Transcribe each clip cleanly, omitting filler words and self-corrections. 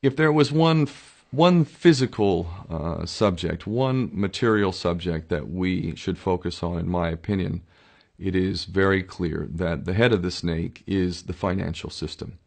If there was one physical subject, one material subject that we should focus on, in my opinion, it is very clear that the head of the snake is the financial system.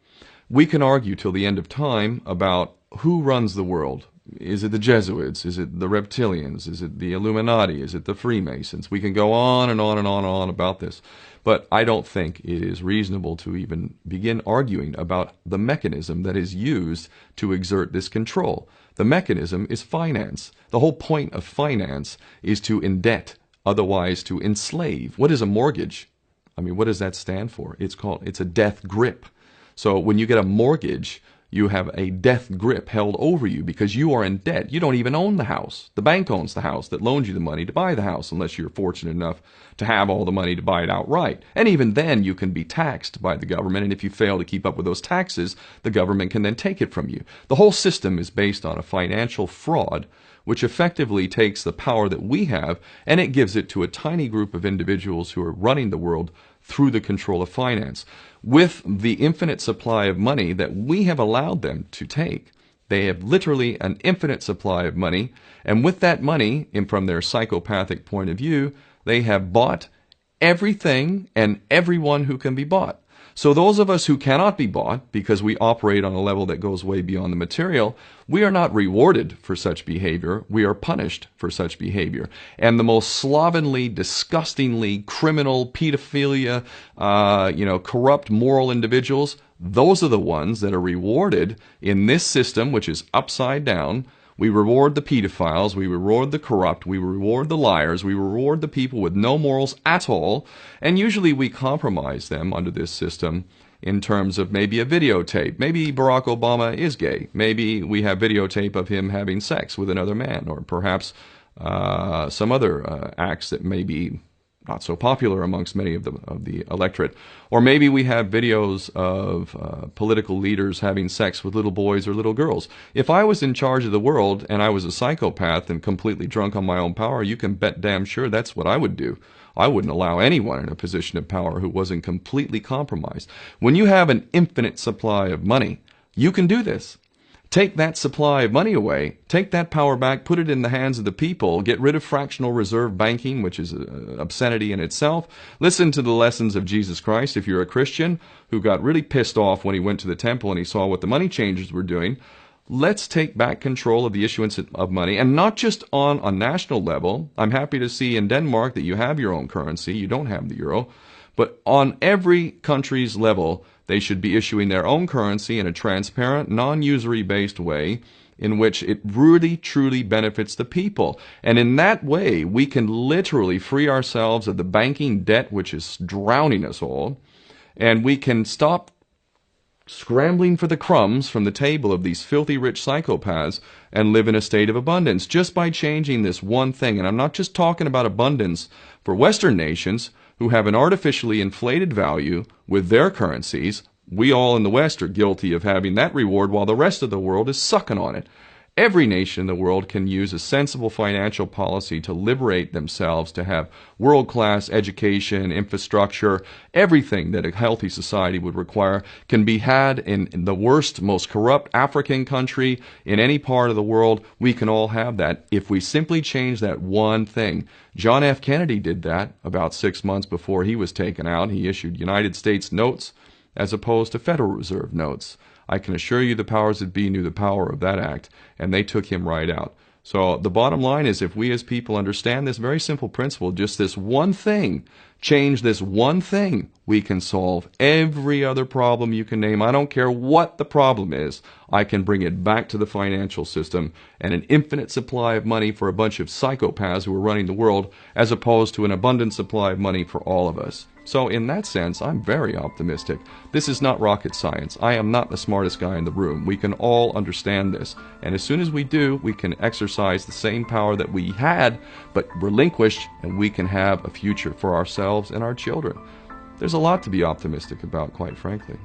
We can argue till the end of time about who runs the world. Is it the Jesuits? Is it the reptilians? Is it the Illuminati? Is it the Freemasons? We can go on and on and on and on about this. But I don't think it is reasonable to even begin arguing about the mechanism that is used to exert this control. The mechanism is finance. The whole point of finance is to indebt, otherwise to enslave. What is a mortgage? I mean, what does that stand for? It's a death grip. So when you get a mortgage, you have a death grip held over you because you are in debt. You don't even own the house. The bank owns the house that loaned you the money to buy the house, unless you're fortunate enough to have all the money to buy it outright. And even then, you can be taxed by the government, and if you fail to keep up with those taxes, the government can then take it from you. The whole system is based on a financial fraud, which effectively takes the power that we have and it gives it to a tiny group of individuals who are running the world through the control of finance. With the infinite supply of money that we have allowed them to take, they have literally an infinite supply of money, and with that money, and from their psychopathic point of view, they have bought everything and everyone who can be bought. So those of us who cannot be bought, because we operate on a level that goes way beyond the material, we are not rewarded for such behavior, we are punished for such behavior. And the most slovenly, disgustingly criminal, pedophilia, corrupt moral individuals, those are the ones that are rewarded in this system, which is upside down. We reward the pedophiles, we reward the corrupt, we reward the liars, we reward the people with no morals at all, and usually we compromise them under this system in terms of maybe a videotape. Maybe Barack Obama is gay. The we have videotape of him having sex with another man, or perhaps some other acts that may be not so popular amongst many of the electorate. Or maybe we have videos of political leaders having sex with little boys or little girls. If I was in charge of the world and I was a psychopath and completely drunk on my own power, you can bet damn sure that's what I would do. I wouldn't allow anyone in a position of power who wasn't completely compromised. When you have an infinite supply of money, you can do this. Take that supply of money away, take that power back, put it in the hands of the people, get rid of fractional reserve banking, which is an obscenity in itself. Listen to the lessons of Jesus Christ. If you're a Christian who got really pissed off when he went to the temple and he saw what the money changers were doing, let's take back control of the issuance of money, and not just on a national level. I'm happy to see in Denmark that you have your own currency, you don't have the euro, but on every country's level, they should be issuing their own currency in a transparent, non-usury based way in which it really, truly benefits the people. And in that way, we can literally free ourselves of the banking debt which is drowning us all, and we can stop scrambling for the crumbs from the table of these filthy rich psychopaths and live in a state of abundance just by changing this one thing. And I'm not just talking about abundance for Western nations who have an artificially inflated value with their currencies. We all in the West are guilty of having that reward while the rest of the world is sucking on it. Every nation in the world can use a sensible financial policy to liberate themselves, to have world-class education, infrastructure. Everything that a healthy society would require can be had in the worst, most corrupt African country, in any part of the world. We can all have that if we simply change that one thing. John F. Kennedy did that about 6 months before he was taken out. He issued United States notes as opposed to Federal Reserve notes. I can assure you the powers that be knew the power of that act, and they took him right out. So the bottom line is, if we as people understand this very simple principle, just this one thing, change this one thing, we can solve every other problem you can name. I don't care what the problem is. I can bring it back to the financial system and an infinite supply of money for a bunch of psychopaths who are running the world, as opposed to an abundant supply of money for all of us. So in that sense, I'm very optimistic. This is not rocket science. I am not the smartest guy in the room. We can all understand this. And as soon as we do, we can exercise the same power that we had, but relinquished, and we can have a future for ourselves and our children. There's a lot to be optimistic about, quite frankly.